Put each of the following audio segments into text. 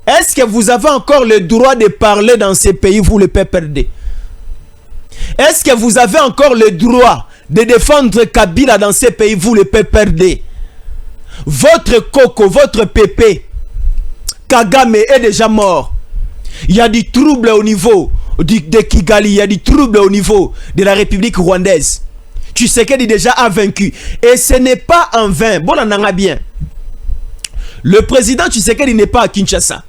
Est-ce que vous avez encore le droit de parler dans ces pays, vous le PPRD? Est-ce que vous avez encore le droit de défendre Kabila dans ces pays, vous le PPRD? Votre coco, votre pépé, Kagame est déjà mort. Il y a du trouble au niveau de Kigali, il y a du trouble au niveau de la République rwandaise. Tshisekedi déjà a vaincu. Et ce n'est pas en vain. Bon, on en a bien. Le président Tshisekedi n'est pas à Kinshasa.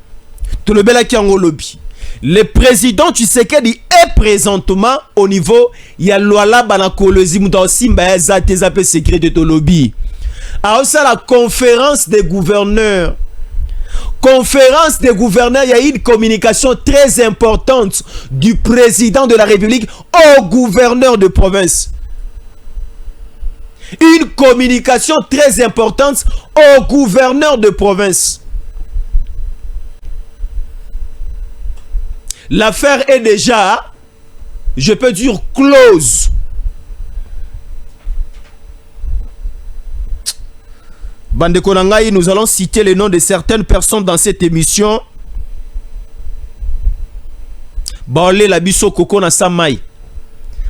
Tout le bel lobby. Le président Tshisekedi est présentement au niveau Yalwala Banakolozi Mouta Simba Zatezapé secret de lobby. Alors ça la conférence des gouverneurs. Conférence des gouverneurs, il y a une communication très importante du président de la République au gouverneur de province. Une communication très importante au gouverneur de province. L'affaire est déjà, je peux dire, close. Bande Konangai, nous allons citer les noms de certaines personnes dans cette émission. Baole la biso koko na samai.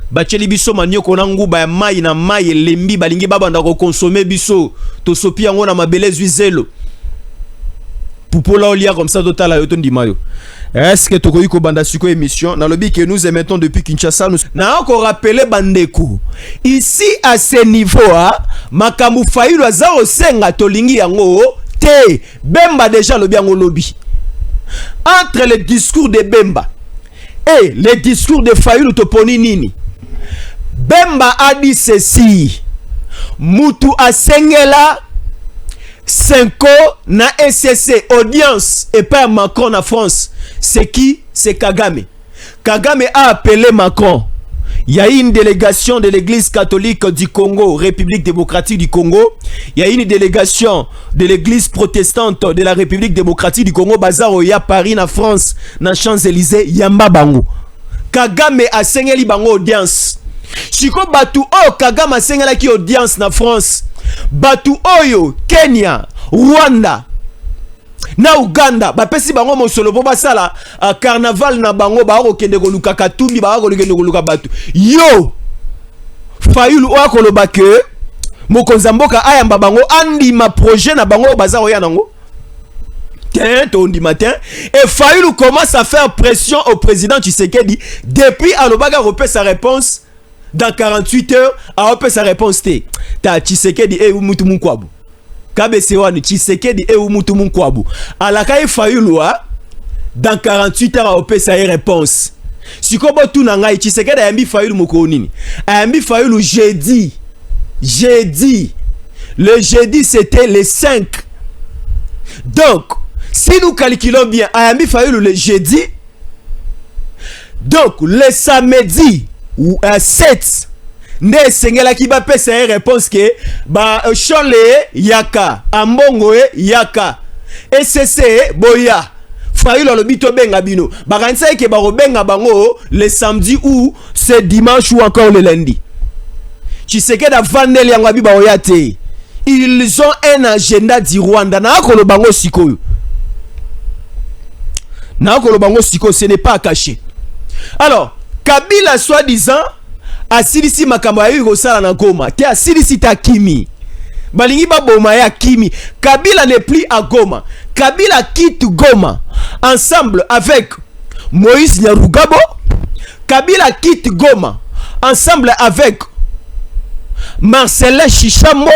Bacheli biso manyo konangu ba mai na mai lembi balingi babanda ko consommer biso to sopi yango na mabele zelo. Poupola olia comme ça totala yoto ndimayo. Est-ce que tokoyi ko banda siko émission na lobby que nous émettons depuis Kinshasa nous na encore rappeler bandeko. Ici à ce niveau Makamu Fayulu azao senga tolingi yango te Bemba déjà lobby yango lobby. Entre le discours de Bemba et le discours de Fayulu toponi nini? Bemba a dit ceci. Mutu asengela Senko na SCC audience et pas Macron en France. C'est qui? C'est Kagame. Kagame a appelé Macron. Il y a une délégation de l'église catholique du Congo, République démocratique du Congo. Il y a une délégation de l'église protestante de la République démocratique du Congo. Bazaro ya Paris, na France, na Champs-Élysées, Yamba Bango. Kagame a sengeli bango audience. Chiko batu o Kagame a sengela ki audience na France. Batu oyo Kenya, Rwanda na Uganda bapesi bango mosolo po basala carnaval na bango ba okende ko luka katumbi ba okende ko luka batu yo Fayulu o akoloba ke mokonza mboka ayamba bango andi ma projet na bango bazaro ya nango tondi matin et Fayulu commence à faire pression au président Tshisekedi depuis alobaga repère sa réponse dans 48 heures a repère sa réponse té ta Tshisekedi e mutu munkwabu Kabesewani Tshisekedi e mutu munkwabu alakai Fayulu dans 48 heures a repère sa réponse sikobo tu na ngai Tshisekedi ayambi Fayulu moko nini ayambi Fayulu jeudi le jeudi c'était le 5 donc si nous calculons bien ayambi Fayulu le jeudi donc le samedi ou à 7 ne sengela ki ba pesa réponse que ba chole yaka ambongo yaka SCC boya Fayulu lo bito benga bino ba kanisa ke ba robenga bango le samedi ou ce dimanche ou encore le lundi Tshisekedi avandeli yango abi ba oyate ils ont un agenda du Rwanda na ko lo bango sikoyo ce n'est pas caché. Alors Kabila soi-disant asilisi makambo ya yugo sala na Goma te asilisi ta Kimi balingi baboma ya Kimi. Kabila n'est plus à Goma. Kabila quitte Goma ensemble avec Moïse Nyarugabo. Kabila quitte Goma ensemble avec Marcelin Chichambo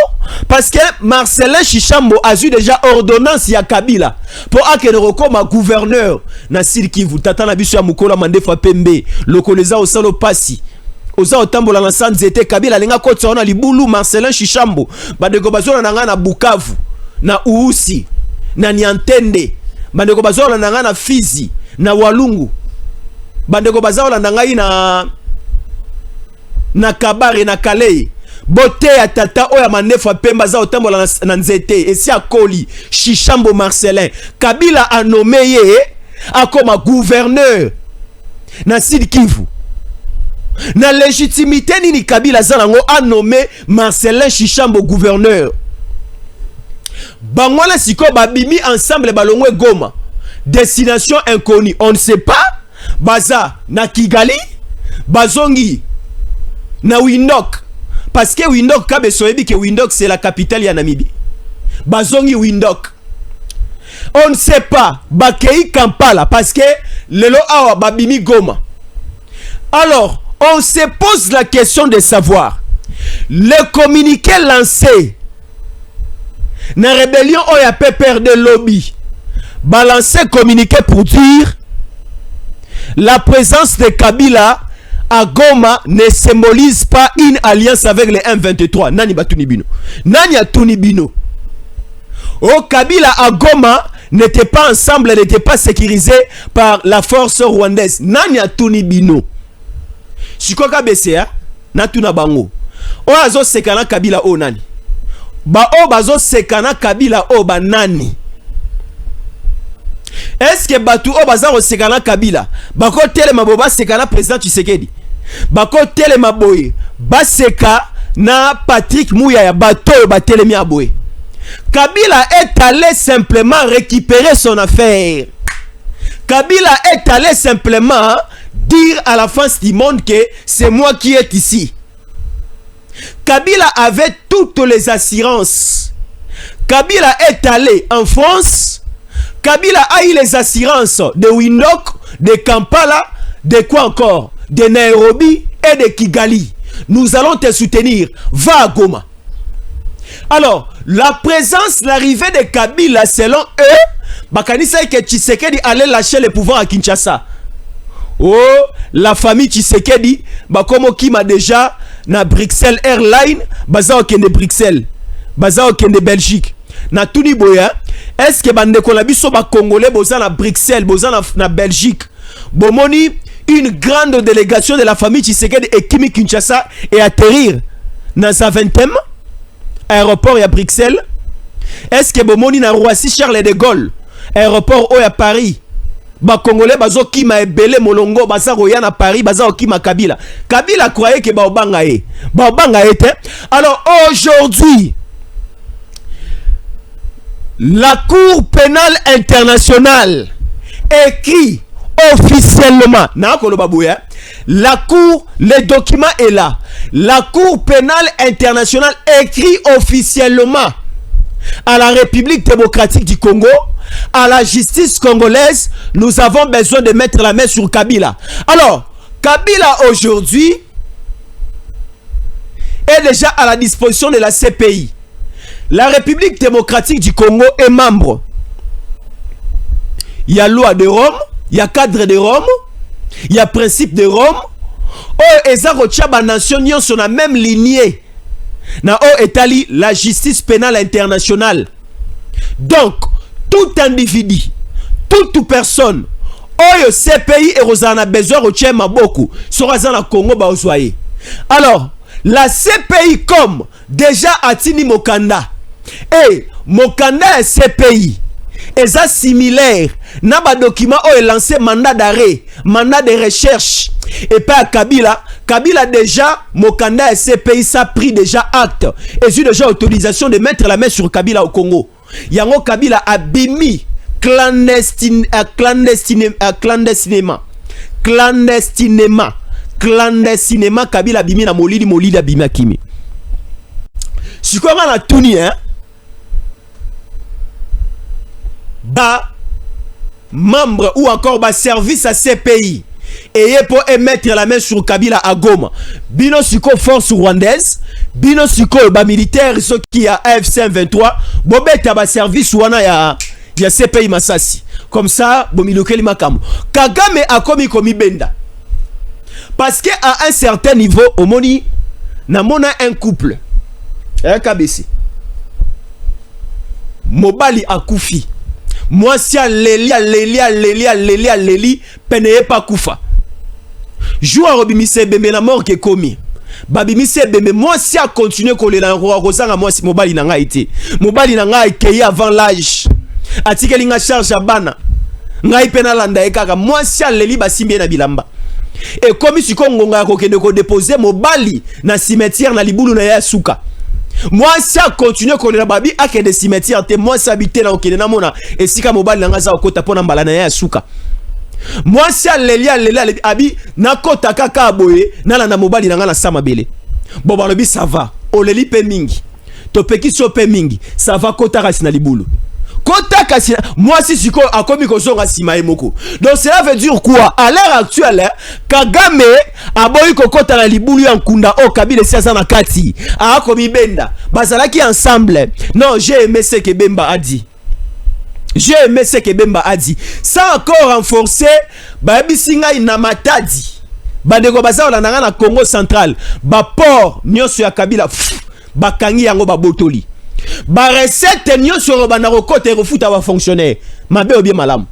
parce que Marcelin Chichambo a eu déjà ordonnance ya Kabila pour akene rekoma gouverneur na Sud Kivu tata na biso ya mukola mandefa pembe lokoleza osalo pasi oza otambola na sanzete Kabila lenga kotsa na libulu Marcelin Chichambo badeko bazona nanga na Bukavu na Uusi na Niantende badeko bazona nanga na Fizi na Walungu badeko bazona nanga na Kabare na Kalei bote ya tata oya manefa pemba za otambola na nzete esi akoli Chichambo Marcelin. Kabila a nommé comme gouverneur na Sud Kivu. Na légitimité nini Kabila zanango a nommé Marcelin Chichambo gouverneur. Bangwana siko babimi ensemble balongwe Goma. Destination inconnue. On ne sait pas. Baza na Kigali. Bazongi na Windhoek. Parce que Windhoek, kabe soebi que Windhoek c'est la capitale ya Namibie. Bazongi Windhoek. On ne sait pas. Bakei Kampala. Parce que lelo awa babimi Goma. Alors, on se pose la question de savoir. Le communiqué lancé. Na rébellion oya peur de lobby. Balancer communiqué pour dire la présence de Kabila à Goma ne symbolise pas une alliance avec les M23. Nani Batunibino. Nani Atunibino. Oh, Kabila à Goma n'était pas ensemble, n'était pas sécurisé par la force rwandaise. Nani Atunibino. Sikoka BCA, Natuna Bango. O azo sekana Kabila o nani. Ba o bazo sekana Kabila o ba nani. Est-ce que Batu o bazaro sekana Kabila bako tele maboba sekana président Tshisekedi bako tele maboye baseka na Patrick Muyaya bato ba tele mi aboye. Kabila est allé simplement récupérer son affaire. Kabila est allé simplement dire à la face du monde que c'est moi qui est ici. Kabila avait toutes les assurances. Kabila est allé en France. Kabila a eu les assurances de Windhoek, de Kampala, de quoi encore? De Nairobi et de Kigali. Nous allons te soutenir. Va à Goma. Alors, la présence, l'arrivée de Kabila, selon eux, Bakanisa que Tshisekedi allait lâcher le pouvoir à Kinshasa. Oh, la famille Tshisekedi, Bakomo Kima déjà, na Bruxelles Airlines, Bazao Kende Bruxelles, Bazao Kende Belgique. Na Tuni Boya, est-ce que Bandeko la biso ba Congolais, Boza na Bruxelles, Boza na Belgique, Bomoni, une grande délégation de la famille Tshisekedi et Kimi Kinshasa et atterrir dans Zaventem, aéroport à Bruxelles? Est-ce que Bomoni na Roissy Charles de Gaulle, aéroport à Paris? Ba Congolais bazo kima ebele molongo baza roya na Paris baza kima Kabila. Kabila croyait que baobanga e. Baobanga était. Alors aujourd'hui, la Cour pénale internationale écrit officiellement, la Cour, le document est là. La Cour pénale internationale écrit officiellement à la République démocratique du Congo, à la justice congolaise, nous avons besoin de mettre la main sur Kabila. Alors, Kabila aujourd'hui est déjà à la disposition de la CPI. La République démocratique du Congo est membre. Il y a loi de Rome, il y a cadre de Rome, il y a principe de Rome. Oh, Ezarochaba nation sur la même lignée. Na o etali la justice pénale internationale. Donc, tout individu, toute personne, oyo CPI et Rosana besoin de Maboku, sera dans le Congo baozoye. Alors, la CPI comme déjà Atini Mokanda, et Mokanda et CPI, et ça similaire, n'a pas document où est lancé mandat d'arrêt, mandat de recherche, et pas Kabila. Kabila déjà, Mokanda et CPI, ça a pris déjà acte, et j'ai déjà autorisation de mettre la main sur Kabila au Congo. Yango Kabila a bimi clandestinement Kabila bimi na molili abimi kimi. Si quoi na tuni hein, ba membre ou encore ba service à CPI et pour émettre la main sur Kabila à Goma. Bino siko force rwandaise, bino siko ba militaire ce qui a AFC 23, bobeta ba service wana ya CPI Masasi. Comme ça, bomilokeli makamu. Kagame a komi benda. Parce que à un certain niveau, au moni na mona un couple. Un KBC. Mobali a koufi. Moi si a leli peneye pas koufa. Joua robimise bembe na mort ke komi. Babimise bembe moi si a continuer kolela rozanga moi si mobali na nga été. Mobali na nga ekeye avant l'âge. Atikeli nga charge abana. Ngai pena landa ekaka moi si a leli basimbi na bilamba. Et comme si kongonga kokende ko déposer mobali na cimetière na libulu na ya suka. Moi si a continuer kolela babi ake de cimetière te moi si habiter na okende na mona esika mobali na ngaza okota pona mbala na ya suka. Moi si a lelia abi na kota kaka boye na landa mobali na nga na sama bele. Bon balobi ça va. Oleli pe mingi. To peki so pe mingi. Ça va kota kasi na libulu. Kota kasi moi si siko akomi kozonga sima emoko. Donc cela veut dire quoi? À l'heure actuelle, Kagame aboyi kokota na libulu ya nkunda o Kabila siasa na kati. Akomi benda. Bazalaki ensemble. Non, j'ai aimé ce que Bemba a dit. J'ai aimé ce que Bemba a dit. Ça encore renforcer ba bisinga ina matadi. Ba deko bazala na Congo central. Ba port nyoso ya Kabila. Ba kangi yango ba botoli. Ba recette nyonso ba na kote refuta ba fonctionnaire mabe ou bien malam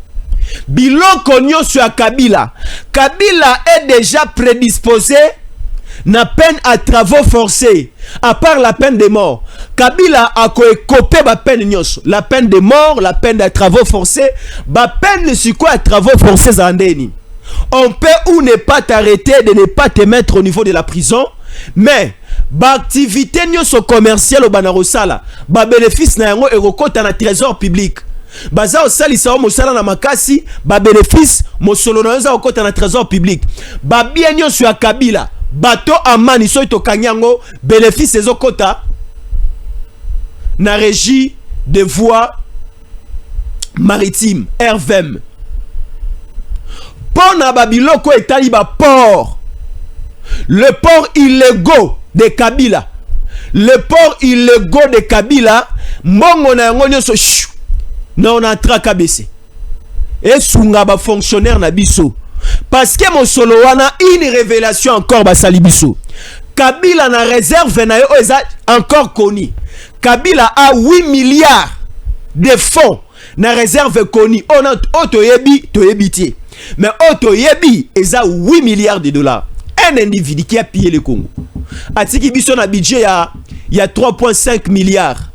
biloko nyonso ya Kabila est déjà prédisposé na peine à travaux forcés à part la peine de mort. Kabila a coupé ba peine nyonso, la peine de mort, la peine de travaux forcés, ba peine si quoi à travaux forcés andeni. On peut ou ne pas t'arrêter, de ne pas te mettre au niveau de la prison, mais ba activité nyonso commercial au banarosala ba bénéfice na yango ekokota na trésor public baza osalisa o mosala na makasi ba bénéfice mosolo na yoza okota na trésor public ba bien nyonso ya Kabila bato amani so to kanyango bénéfice ezokota na régie de voies maritimes RVM pona babiloko etali ba port le port illégaux de Kabila, le port illégaux de Kabila, mbongo na yango nyonso na on entra kabese et sunga ba fonctionnaire na biso parce que mon solo wana une révélation encore ba sali biso. Kabila na réserve na yo eza encore connu. Kabila a 8 milliards de fonds na réserve connu. On a toyebi mais otoyebi eza 8 milliards de dollars. Un individu qui a pillé le Congo. Atiki biso na budget il y a 3,5 milliards.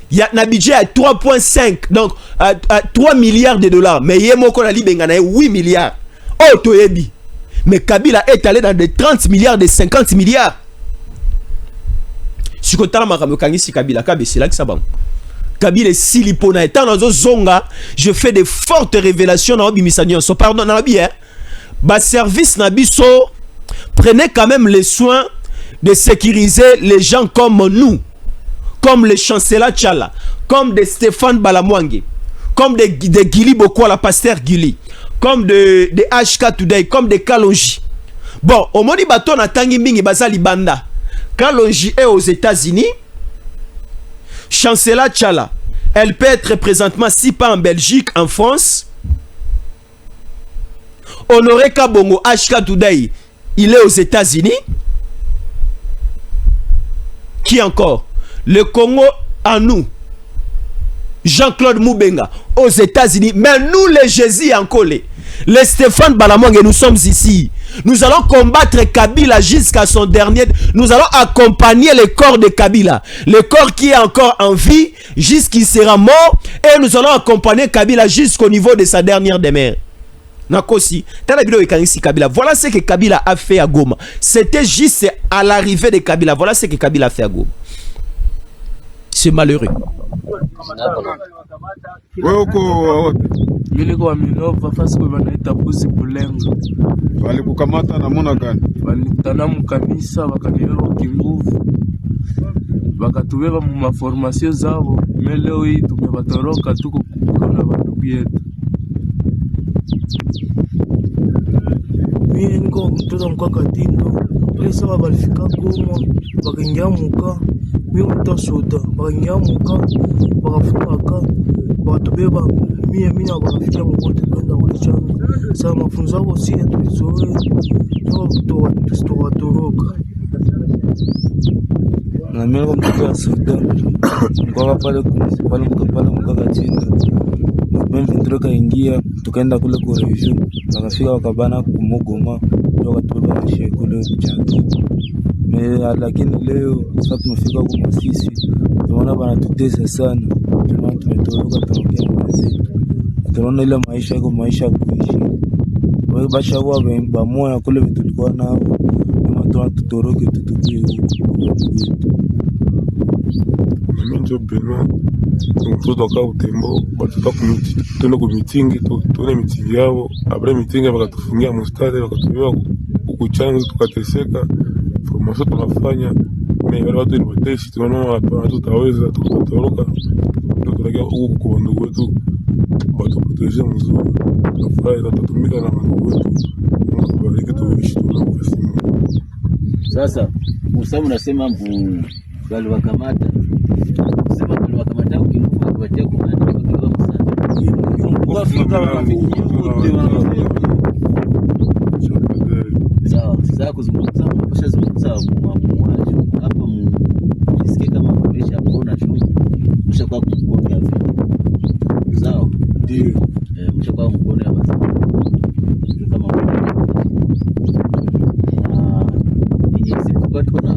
Il y a un budget à 3,5 donc à 3 milliards de dollars. Mais yemoko na libenga na 8 milliards. Oh toyebi. Mais Kabila est allé dans des 30 milliards, des 50 milliards. Si kotala makambo kangisi Kabila kabesi la kisabang. Kabila silipona étant dans zonga, je fais de fortes révélations dans Bimisanyo. So pardon na bien. Bas service na biso prenez quand même les soins de sécuriser les gens comme nous, comme le chancelier Tchala, comme de Stéphane Balamwange, comme de Gili Bokwa, la pasteur Gili, comme de HK Today, comme de Kalonji. Bon, au moni bato na tangi mingi bazali banda. Kalonji est aux États-Unis. Chancelier Tchala, elle peut être présentement si pas en Belgique, en France. Honoré Kabongo HK Today, il est aux États-Unis. Qui encore? Le Congo en nous. Jean-Claude Moubenga aux États-Unis. Mais nous les Jésus en collé. Les Stéphane Balamwange, nous sommes ici. Nous allons combattre Kabila jusqu'à son dernier. Nous allons accompagner le corps de Kabila. Le corps qui est encore en vie jusqu'il sera mort. Et nous allons accompagner Kabila jusqu'au niveau de sa dernière demeure. Nakosi, Kabila. Voilà ce que Kabila a fait à Goma. C'était juste à l'arrivée de Kabila. Voilà ce que Kabila a fait à Goma. C'est malheureux. Wakatubeba mu maformasio zao, leo hii tumebatoroka tuko kukana bandugu yetu. Mimi niko mtoto mkwa Katindo, pesa walifika Goma, wakaingia muka, mimi mtoto soda, wakaingia muka, wakafumaka, wakatubeba mimi na wakafikia mkote kwenda kule changa. Sasa mafunzo yao si tulizoe, ndio watoroka. Na mimi mtoto soda, kwa pale Katindo. Mimi nitoka ingia tukaenda kule kwa review wakafika wakabana kumugoma wakatoka maisha kule chaki. Lakini leo sasa tumefika kwa sisi tunaona bana tutesa sana, tunaona tumetoroka tunaongea mwanzo, tunaona ile maisha yako maisha kuishi wewe basha wao ba moyo kule tulikuwa nao kama tutoroke tutukie huko. Mimi ndio Benoit. Mtoto waka utembo batuta kumiti. Tuende ku meeting, tuone meeting yao. Après meeting wakatufungia mustari wakatuweka kuchanga tukateseka. Formation tunafanya mais wale watu ni wateshi tunaona watu tutaweza tukatoroka. Tunakia huko kwa ndugu wetu. Watu proteger mzuri. Tunafanya tutatumika na ndugu wetu. Tubariki tuishi tunafasi. Sasa Musa unasema bali wakamata. Sema bali wakamata ukimfuata kupatia kumani kwa Musa. Sawa, sasa kuzungumza mpasha zungumza mwaji hapa msikie kama kulisha kuona tu mshakuwa kuona hivi. Sawa? Ndio. Mshakuwa mkono ya basi. Kama tuko na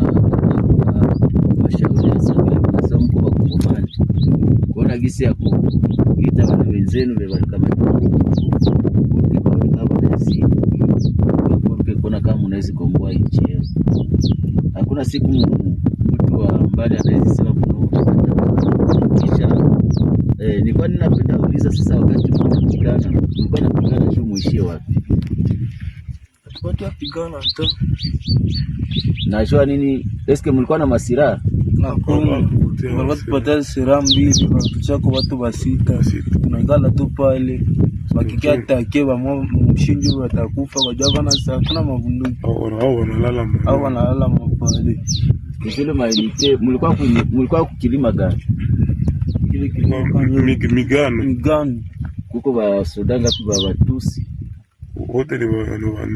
washauri sasa mko wa kufanya kuona gisi ya kuita wale wenzenu wale kama kuna kama unaweza kuomboa nchi yenu. Hakuna siku mtu wa mbali anaweza sema kisha nilikuwa ninapenda kuuliza sasa, wakati mnapatikana mlikuwa napigana tu muishie wapi? Watu wapigana hata najua nini, eske mlikuwa na masira? Walikuwa tupata sira mbili, tuchako watu basita, tunagala tu pale wakikia take wa mshinji watakufa kwa java na saa kuna mabunduki au wanalala mapale kile mailite. Mlikuwa kukilima gani? Migano kuko ba soda ngapi ba Batusi wote ni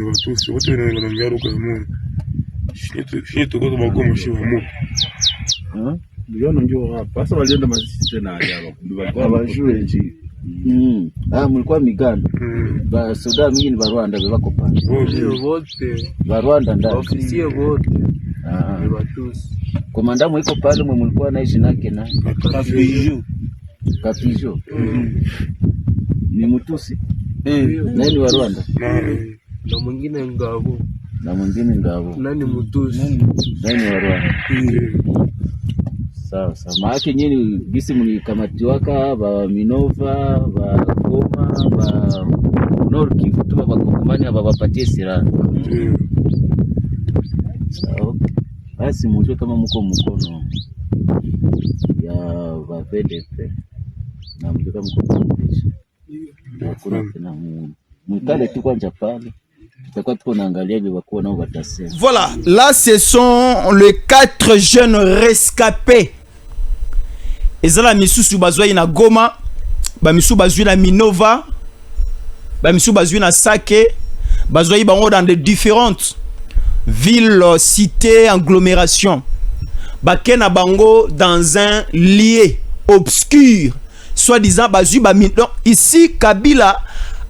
Watusi wote ni wanaongea lugha ya Mungu. Shii tuko tubakomo shi wa Mungu. Ndio njoo hapa. Sasa walienda mazisi tena hapa. Wabajue nji. Mlikuwa migano. Ba soda mingi ni Rwanda bako pale. wote Ba Rwanda ndani. ofisia wote ni Batusi. Komanda mwiko pale mlikuwa naishi nake na Kapijo. Ni Mtusi. Nani wa Rwanda? Na mwingine Ngabo. Nani Mtusi? Nani wa Rwanda? Sawa. Maana nyinyi gisi mlikamatiwaka ba Minova, ba Goma, ba Nord Kivu tu ba Kongomani bapatie silaha. Sawa. Basi mjue kama mko mkono ya ba VDP na mjue kama mko mkono. Voilà, là ce sont les 4 jeunes rescapés. Ezala misusu bazoi na Goma, ba misusu bazoi na Minova, ba misusu bazoi na Sake, bazoi bango dans de différentes villes, cités, agglomérations. Bakena bango dans un lieu obscur, soi-disant bazoi ba donc ici Kabila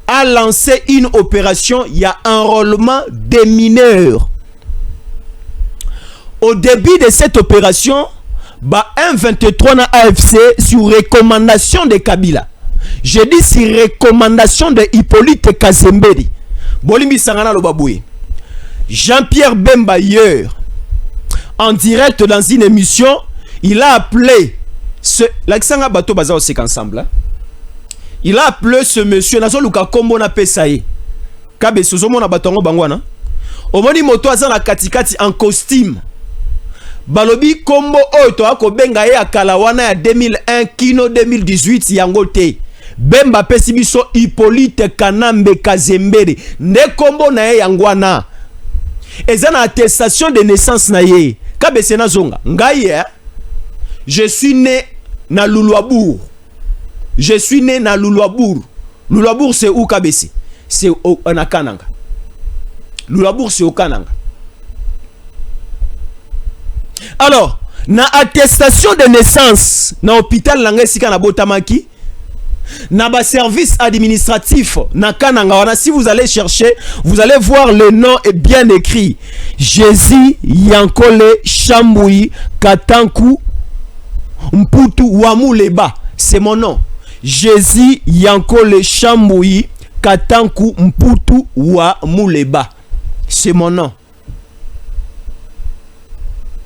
a lancé une opération, il y a enrôlement des mineurs. Au début de cette opération, M23 na AFC sur recommandation de Kabila. Je dis sur recommandation de Hippolyte Kazembedi. Bolimi Sangana Lobaboué. Jean-Pierre Bemba hier, en direct dans une émission, il a appelé ce l'accent bateau bazar c'est ensemble. Hein? Il a appelé ce monsieur Nazo Luka Kombo na Pesaye. Kabe sozomo na batongo bangwana. Omoni moto aza na katikati en costume. Balobi Kombo oto ako benga ye akala wana ya 2001 kino 2018 yango te. Bemba pesi biso Hippolyte Kanambe Kazembere. Ne Kombo na ye yangwana. Eza na attestation de naissance na ye. Kabe sena zonga. Ngai je suis né na Luluabour. Je suis né na Luluabour. Luluabour c'est où Kabesi? C'est au Kananga. Luluabour c'est au Kananga. Alors, na attestation de naissance na hôpital nanga sika na Botamaki, na ba service administratif na Kananga wana, si vous allez chercher, vous allez voir le nom est bien écrit. Jésus Yankole Chamboui Katanku Mputu Wamuleba. C'est mon nom. Jésus Yankole Chamboui Katanku Mputu Wamuleba. C'est mon nom.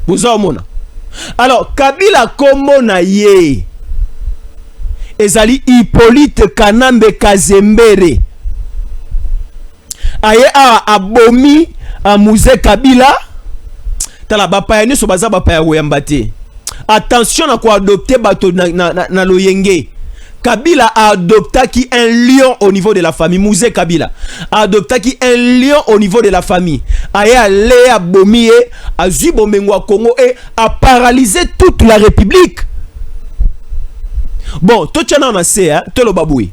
Vous avez mon nom. Alors Kabila kombo na ye ezali Hippolyte Kanambe Kazembere. Aye a abomi a Mouze Kabila. Tala bapaya nyonso baza bapaya koyamba te. Attention na ko adopter bato na loyenge. Kabila a adopté un lion au niveau de la famille. Mouze Kabila a adopté un lion au niveau de la famille. Aya Léa Bomie a Zubomengwa Congo et a paralysé toute la République. Bon, tout le monde sait, hein, tout le baboui.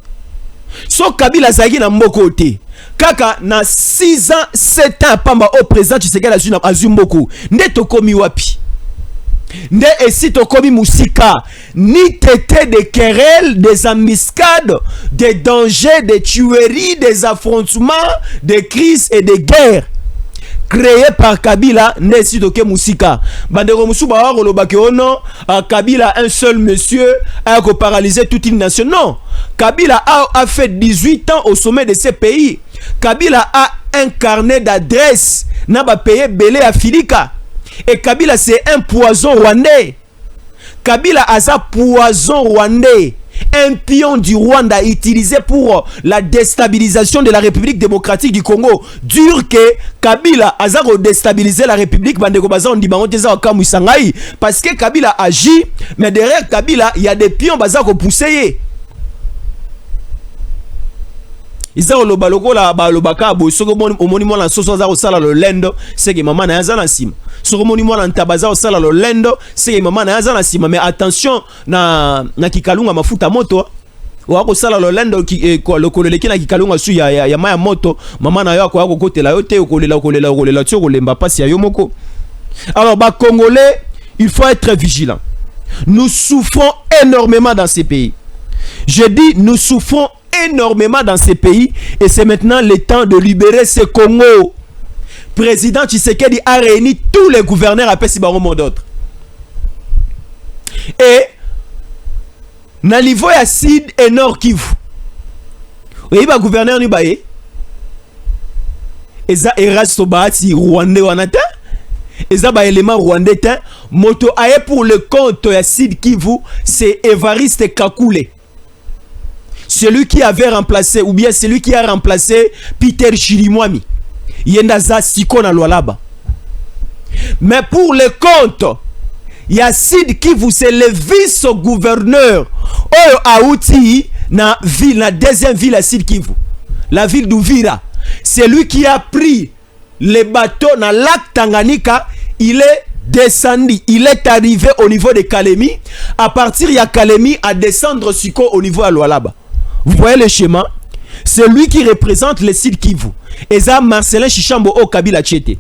So Kabila zagi na mboko te. Kaka na 6 ans, 7 ans pamba au président Tshisekedi Azumboku. Nde tokomi wapi? Nde esi tokomi musika. Ni tété des querelles, des embuscades, des dangers, des tueries, des affrontements, des crises et des guerres créés par Kabila. Nde esi toke musika. Bandeko musuba wa kolobake ono Kabila un seul monsieur a paralysé toute une nation. Non. Kabila a fait 18 ans au sommet de ce pays. Kabila a un carnet d'adresse. N'a pas payé belé à Filika. Et Kabila c'est un poison rwandais. Kabila a ça poison rwandais. Un pion du Rwanda utilisé pour la déstabilisation de la République démocratique du Congo. Dur que Kabila a ça déstabiliser la République. Parce que Kabila agit. Mais derrière Kabila il y a des pions qui poussent. Isa oloba lokola ba lobaka bo soko omoni mwana soso za osala lo lendo seke mama na yaza na sima soko moni mwana ntabaza osala lo lendo seke mama na yaza na sima. Mais attention na kikalunga mafuta moto wa ko sala lo lendo lokoleleki na kikalunga su ya maya moto mama na yo ko kotela yo te okolela tio kolemba pasi ya yo moko. Alors ba Congolais, il faut être vigilant. Nous souffrons énormément dans ces pays. Je dis nous souffrons énormément dans ces pays et c'est maintenant le temps de libérer ce Congo. Président Tshisekedi a réuni tous les gouverneurs à Pesibaron d'autres. Et na niveau ya Sud et Nord Kivu. Oui, ba gouverneur ni baé. Eza Erasto Bahati Rwandais wanata. Eza ba élément rwandais ta moto aye pour le compte ya Sud Kivu, c'est Évariste Kakule. Celui qui avait remplacé, ou bien celui qui a remplacé Peter Chirimwami. Yendaza Sikona Lualaba. Mais pour le compte, Yacide Kivu, c'est le vice-gouverneur. Oyo Aouti, na ville, la deuxième ville à Sud Kivu. La ville d'Uvira. C'est lui qui a pris les bateaux dans le lac Tanganyika. Il est descendu, il est arrivé au niveau de Kalemi. À partir de Kalemi, à descendre au niveau de Lualaba. Vous voyez le schéma? C'est lui qui représente le Sud Kivu. Et ça, Marcelin Chichambo au Kabila Tchété.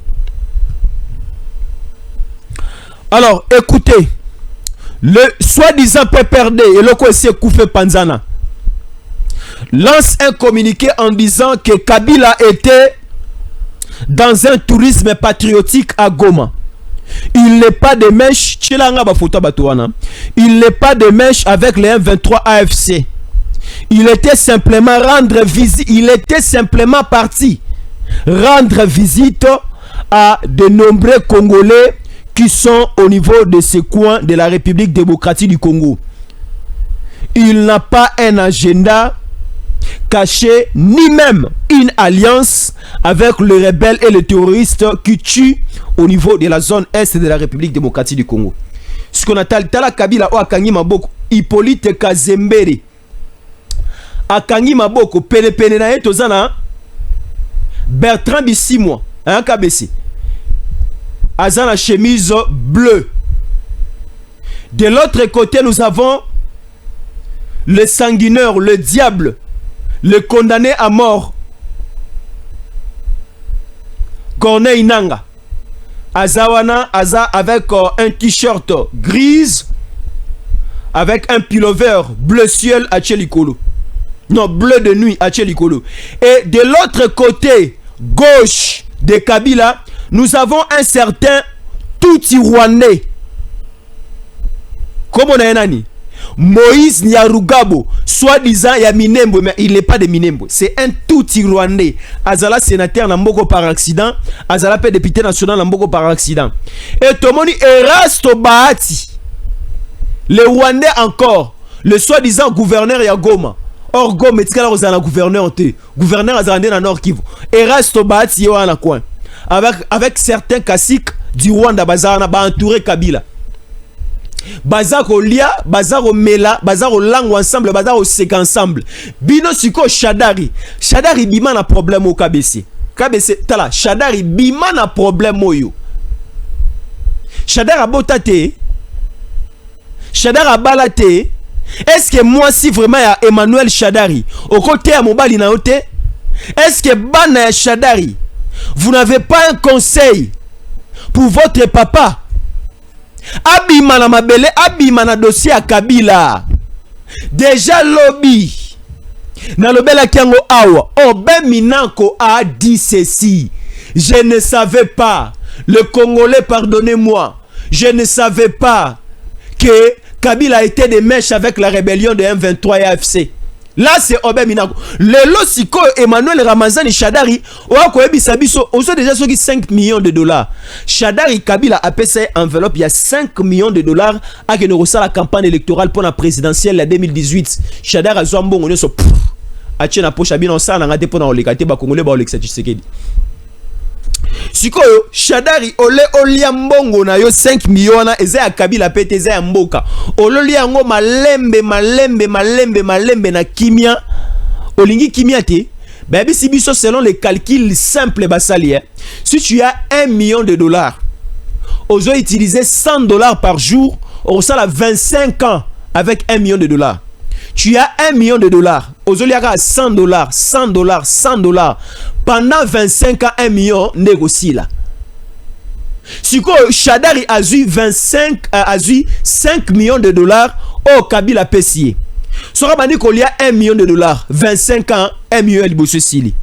Alors, écoutez, le soi-disant PPRD et le conseiller Koufé Panzana lance un communiqué en disant que Kabila était dans un tourisme patriotique à Goma. Il n'est pas de mèche, il n'est pas de mèche avec les M23 AFC. Il était simplement parti rendre visite à de nombreux Congolais qui sont au niveau de ce coin de la République démocratique du Congo. Il n'a pas un agenda caché, ni même une alliance avec les rebelles et les terroristes qui tuent au niveau de la zone est de la République démocratique du Congo. Ce qu'on appelle Tala Kabila ou Akangi Maboko, Hippolyte Kazembere. Akangi Maboko, Pene na etozana Bertrand Bisimwa, un KBC. Azana chemise bleue. De l'autre côté, nous avons le sanguineur, le diable, le condamné à mort. Corneille Nanga. Azawana, Aza avec un t-shirt grise, avec un pullover bleu ciel à Tchelikolo. Non, bleu de nuit à Tchelikolo. Et de l'autre côté gauche de Kabila, nous avons un certain Tutsi Rwandais. Comment on a nani? Moïse Nyarugabo, soi-disant ya Minembwe, mais il n'est pas de Minembwe. C'est un tout Rwandais. Azala sénateur Namboko par accident, Azala peut député national Namboko par accident. Et Tomoni Erasto Bahati, le Rwandais encore, le soi-disant gouverneur ya Goma. Or Goma etikala kozala gouverneur te. Gouverneur azalande na Nord Kivu. Erasto Bahati yo na coin. Avec certains caciques du Rwanda bazana ba entouré Kabila. Bazako lia, bazako mela, bazako langue ensemble, bazako sek ensemble. Bino siko Shadari. Shadari bima na problème au KBC. KBC tala, Shadari bima na problème oyo. Shadari abotate. Shadari abalate. Est-ce que moi si vraiment ya Emmanuel Shadari au côté à Mobali na ote? Est-ce que bana Shadari vous n'avez pas un conseil pour votre papa? Abima na mabele, abima na dossier à Kabila. Déjà lobby. Na lobela kiango awa. Obe Minanko a dit ceci. Je ne savais pas. Le Congolais, pardonnez-moi. Je ne savais pas que Kabila était des mèches avec la rébellion de M23 et AFC. Là, c'est Obé Minako. Le Losiko Emmanuel Ramazani Shadari, on a déjà 5 millions de dollars. Shadari Kabila a payé enveloppe, il y a 5 millions de dollars à que nous reçoit la campagne électorale pour la présidentielle de 2018. Shadari a Zouambon, on est sur a tient la poche à bien en salle, on a déposé dans le congolais, on a dit Sikoyo, Shadari ole oliambongo na yo 5 millions na eza ya Kabila pete eza ya mboka. Ololi yango malembe na kimia. Olingi kimia te. Baby si biso selon les calculs simples basali. Si tu as 1 million de dollars, ozo utiliser 100 dollars par jour, on sala 25 ans avec 1 million de dollars. Tu as 1 million de dollars. Ozo liaka 100 dollars, 100 dollars, 100 dollars. Pendant 25 ans, 1 million négocie là. Si Shadari a eu 5 millions de dollars au Kabila Pessier. Sera bani qu'il y a 1 million de dollars. 25 ans, 1 million de dollars.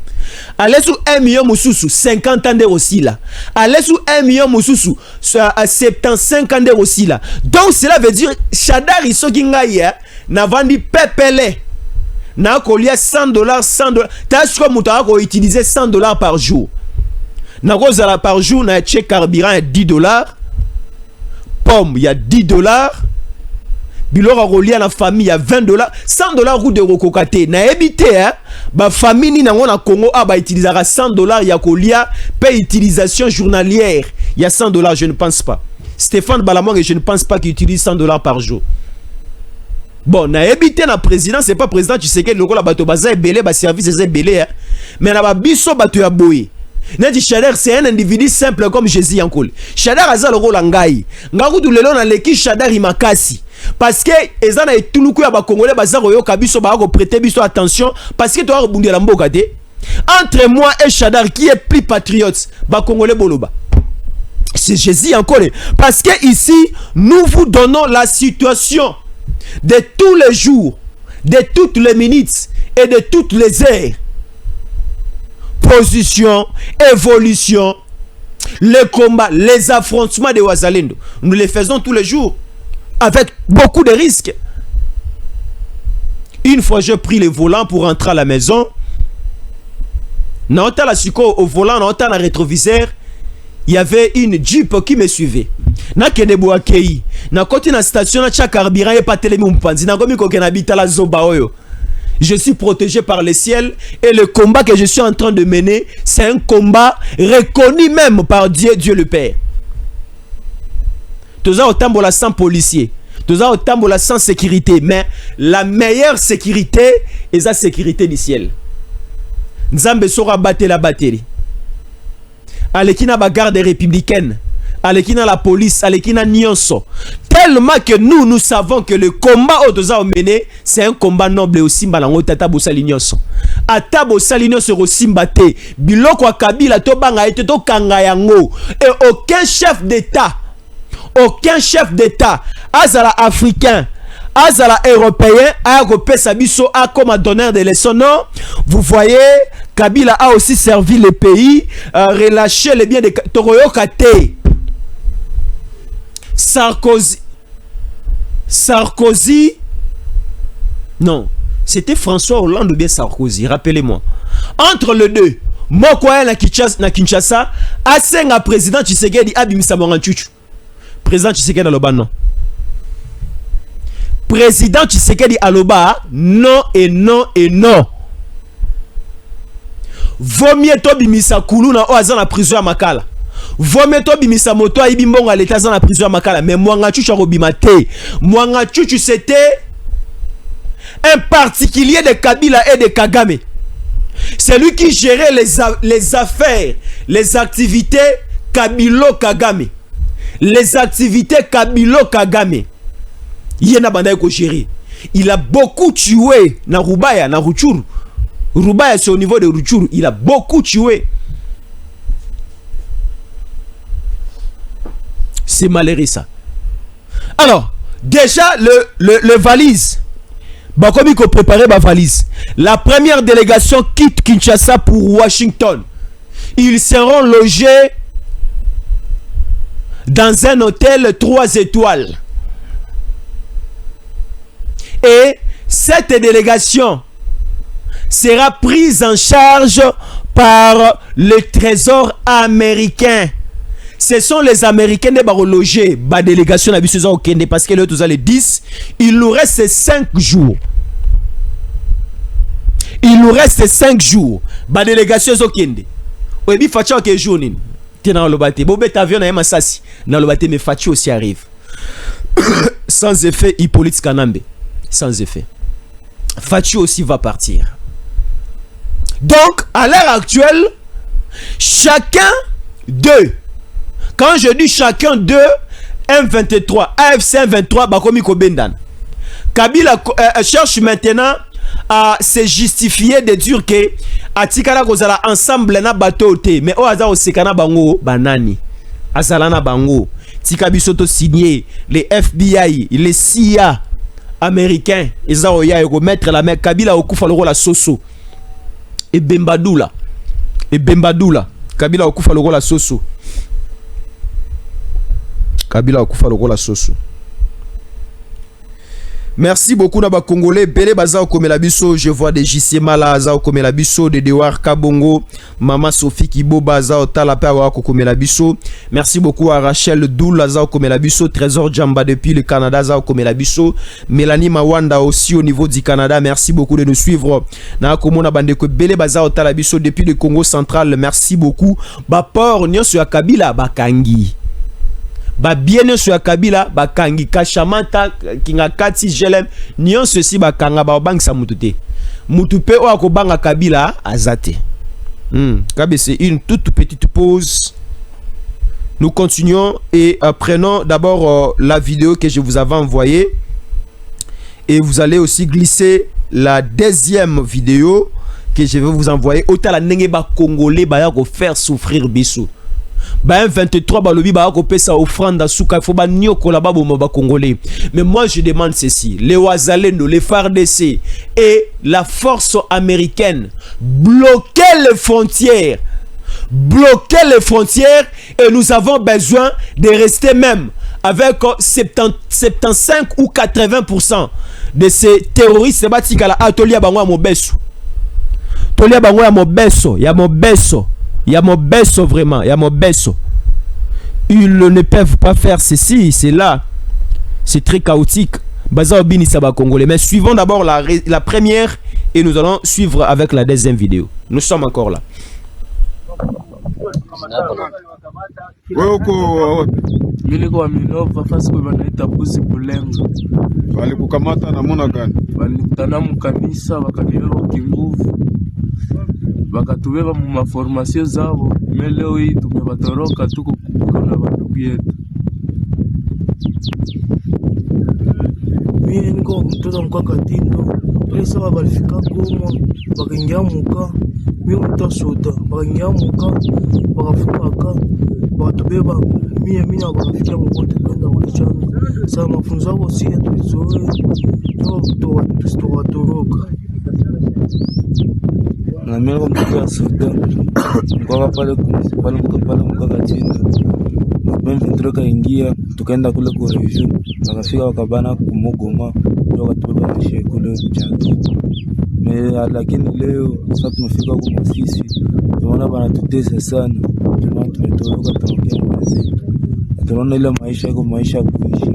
Allez sous 1 million moussous, 50 ans d'euros là. Allez sous 1 million moussous, 75 ans d'euros là. Donc cela veut dire Shadari Sokingaïa n'a vendu pepele. Na kolia 100 dollars, 100 dollars. T'as ce que mutara ko utiliser 100 dollars par jour. Na kozala par jour na check carburant à 10 dollars. Pomme, il y a 10 dollars. Bilora kolia na famille, il y a 20 dollars. 100 dollars route de rokokate. Na ebité hein. Ba famille ni na ngona Congo a ba utilisera 100 dollars ya kolia paye utilisation journalière. Il y a 100 dollars, je ne pense pas. Stéphane Balamang, je ne pense pas qu'il utilise 100 dollars par jour. Bon, na habité na président, c'est pas président, tu sais que le la bateau baza belé, ba service c'est belé, hein. Mais na ba biso bateau ya boy. Na di Shader, c'est un individu simple comme Jésus Yankol. Shader aza le rôle ngai. Ngaku du lelo na leki Shader imakasi. Parce que ezana etuluku ya ba Congolais baza royo kabiso ba ko prêter biso attention parce que toi rebundi la mboka te. Entre moi et Shader qui est plus patriote, ba Congolais boloba. C'est Jésus Yankol. Parce que ici, nous vous donnons la situation de tous les jours, de toutes les minutes et de toutes les heures. Position, évolution, les combats, les affrontements de Wazalendo. Nous les faisons tous les jours avec beaucoup de risques. Une fois j'ai pris le volant pour rentrer à la maison. Dans au volant, dans le rétroviseur, il y avait une Jeep qui me suivait. Na kedebo akei na côté na station na cha carburant et pas télémi mpanzi na komi ko kenabita la zoba oyo. Je suis protégé par le ciel et le combat que je suis en train de mener, c'est un combat reconnu même par Dieu, Dieu le Père. Toza otambola sans policier, toza otambola sans sécurité, mais la meilleure sécurité est la sécurité du ciel. Nzambe sora battre la batterie. Alekina ba garde républicaine. Alekina la police, Alekina Nyonso. Tellement que nous savons que le combat au doza mené, c'est un combat noble aussi malango tata bosali Nyonso. Ata bosali Nyonso rosimbate. Biloko wa Kabila to banga ete to kanga yango. Et aucun chef d'État, azala africain, azala européen, a repé Sabiso a comme donneur de leçons. Non, vous voyez, Kabila a aussi servi le pays, relâché les biens de Toroyo Kate. Sarkozy Non, c'était François Hollande ou bien Sarkozy, rappelez-moi. Entre les deux, Mokoya na Kinshasa, asenga président Tshisekedi abimisa Mwanganchuchu. Président Tshisekedi aloba non. Président Tshisekedi aloba non et non et non. Vaut mieux to bimisa kuluna o azana prison ya makala. Vaut mieux to bimisa moto ayibi mbongo l'état azana prison ya makala. Mais Mwanganchuchu akobima te. Mwanganchuchu c'était un particulier de Kabila et de Kagame. C'est lui qui gérait les affaires, les activités Kabilo Kagame. Les activités Kabilo Kagame. Il a beaucoup tué na Rubaya, na Rutshuru. Rubaya, c'est au niveau de Rutshuru. Il a beaucoup tué. C'est malheureux ça. Alors, déjà, le valise. Comme il faut préparer ma valise. La première délégation quitte Kinshasa pour Washington. Ils seront logés dans un hôtel 3 étoiles. Et cette délégation sera prise en charge par le Trésor américain. Ce sont les Américains qui vont loger la délégation au Kenya parce que là, les 10, il nous reste 5 jours. Il nous reste 5 jours. La délégation au Kenya. Oui, il faut que jour ni. Tu dans le bateau. Bon, bet avion na masasi. Dans le bateau, mais Fachi aussi arrive. Sans effet, Hippolyte Kanambe. Sans effet. Fachi aussi va partir. Donc, à l'heure actuelle, chacun d'eux. Quand je dis chacun d'eux, M23, AFC M23, Bakomi Kobendan. Kabila cherche maintenant à se justifier de dire que Atikala Kozala ensemble na bateau te. Mais o aza osekana bango banani. Azalana bango. Tikabisoto signé les FBI, les CIA américains. Ils ont mettre la main. Kabila okufa loko la soso. Et Bembadoula. Kabila okufa loko la soso. Kabila okufa loko la soso. Merci beaucoup Naba Congolais. Bele Bazao Komelabiso. Je vois des JC Mala Azao Komelabiso, de Dewar Kabongo, Mama Sophie Kibo Bazao Talapé Awako Komelabiso. Merci beaucoup à Rachel Doul Azao Komelabiso, Trésor Djamba depuis le Canada Azao Komelabiso, Mélanie Mawanda aussi au niveau du Canada. Merci beaucoup de nous suivre. Na Komona Bandeko Bele Bazao Talabiso depuis le Congo central. Merci beaucoup. Bapor Nyonso ya Kabila Bakangi. Ba bien sur Kabila ba kangi kashamata kinga kati jelem nyon ceci ba kanga ba bang sa mutute mutupe o akobanga Kabila azate. Kabe c'est une toute petite pause. Nous continuons et prenons d'abord la vidéo que je vous avais envoyée et vous allez aussi glisser la deuxième vidéo que je vais vous envoyer. Autant la nenge ba congolais ba ya ko faire souffrir biso. Ba 23 balobi ba ko pesa offrande souka faut ba nyoko la ba bomba congolais. Mais moi je demande ceci, les Wazalendo, les FARDC et la force américaine bloquez les frontières. Bloquez les frontières et nous avons besoin de rester même avec 75 ou 80% de ces terroristes batika la atelier bango ya mobeso. Tolia bango ya mobeso, ya mobeso. Il y a mon besso vraiment, il y a mon besso. Ils ne peuvent pas faire ceci, c'est là. C'est très chaotique. Bazao Bini Saba Congolais. Mais suivons d'abord la première et nous allons suivre avec la deuxième vidéo. Nous sommes encore là. Miliko Minova fasi kwa wanaita busi bulengo. Walikukamata na muna gani? Walikutana mkanisa wakanibeba kinguvu. Wakatubeba mu maformasio zao. Leo hii tumebatoroka tuko kukana bandugu yetu. Mimi niko mtoto mkwa Katindo. Pesa walifika Goma, wakaingia muka. Mimi mtoto soda, wakaingia muka, wakafumaka, wakatubeba. Mimi na wakafikia mkote kwenda ule chama. Sasa mafunzo yao si tulizoe. Ndio watoroka. Na mimi kwa mtoto soda. Kwa pale mkaka chini. Mimi ndio kaingia tukaenda kule kwa review. Wakafika wakabana kumugoma. wakatubeba na shehe kule Chanzo. Lakini leo sasa tumefika huko Masisi, tunaona banatutesa sana, tunaona tumetoroka tunaongea mwenzetu, tunaona ile maisha yako maisha ya kuishi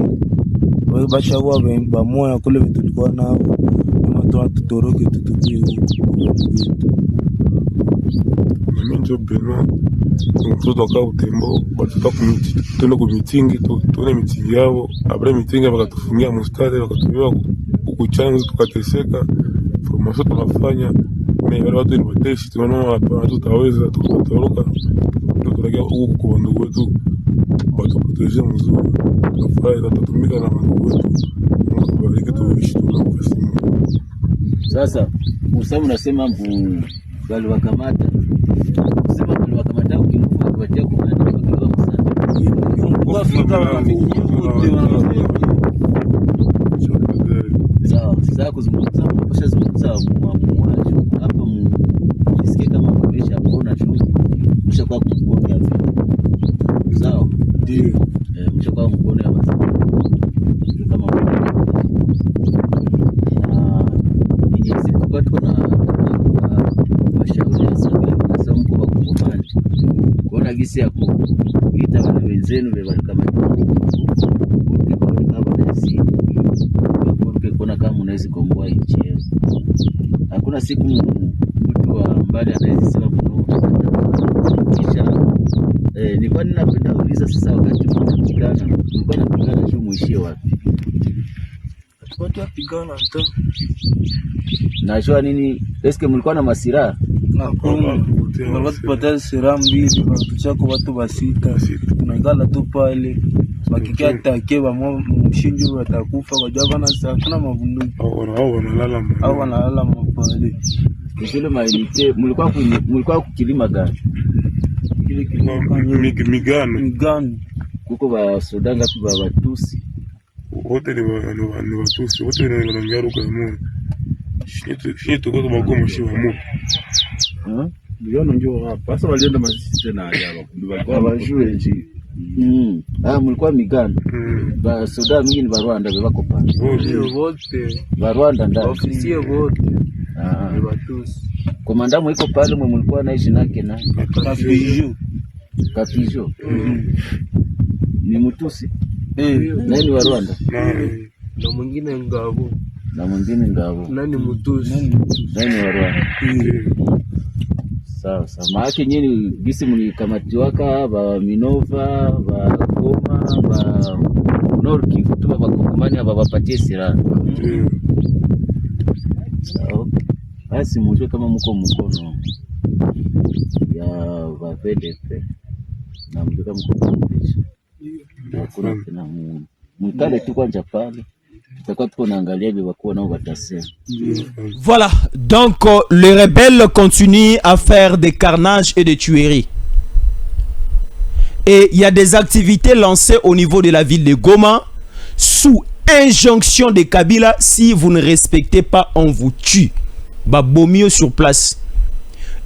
basha kwa bamoya kule vitu tulikuwa nao, kama tutoroke tutukie huko. Mimi ndio Benoit, mtoto wa Butembo, batuta kumiti, tuende ku mitingi, tuone mitingi yao, après mitingi wakatufungia mustade, wakatubeba kukuchana, tukateseka. Formation tunafanya mais wale watu ni wateshi, tunaona hapa tutaweza tukatoroka, tutaregea huko kwa ndugu wetu, watu proteger mzuri, tunafanya tutatumika na ndugu wetu, tunabariki tuishi tunafasi. Sasa usema unasema bali wakamata, usema bali wakamata ukimfuata kupatia kumani kwa sasa kuzungumza mshazungumza mwamuaji hapa mjisikie kama kuonesha kuona tu mshakuwa kuona ya vipi sawa ndio mshakuwa kuona ya basi kama ni siku kwa tuko na washauri sasa mko wa kukomani kuona gisi ya kuita wale wenzenu wale kama kuna kama unaweza komboa nchi yenu. Hakuna siku mtu wa mbali anaweza sema kisha nilikuwa ninapenda kuuliza sasa, wakati mnapigana mlikuwa mnapigana tu muishie wapi? Watu wapigana hata najua nini, eske mlikuwa na masira? Hakuna, walipata sira mbili tuchako watu basita, tunangala tu pale wakikia take ba mshinju watakufa kwa jaba na sakuna mabunduki au wanalala mapale. Kile mailite mlikuwa kukilima gani? Kile migano kuko ba sodanga tu ba Batusi wote ni Batusi wote ni wanangaro kwa moyo shit tuko kwa magomo shi wa moto ndio njoo hapa sasa walienda Masisi tena hapa walikuwa bajue nji mlikuwa migano ba soda mingi ni Rwanda bako pale wote ba Rwanda ndani ofisi wote ni Batusi. Komanda mwiko pale mlikuwa naishi nake na Kapijo ni Mtusi nani wa Rwanda na mwingine Ngabo nani Mtusi nani wa Rwanda. Sawa maana nyinyi gisi mlikamatiwaka ba Minova ba Goma ba Nord Kivu tu ba Kongomani bapatie silaha. Sawa basi mjue kama mko mkono ya ba VDP na mjue kama mko mkono kuna tena mkale tu kwanja pale. Voilà, donc les rebelles continuent à faire des carnages et des tueries. Et il y a des activités lancées au niveau de la ville de Goma sous injonction de Kabila. Si vous ne respectez pas, on vous tue. Babomio sur place.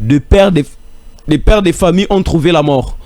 Des pères de famille ont trouvé la mort.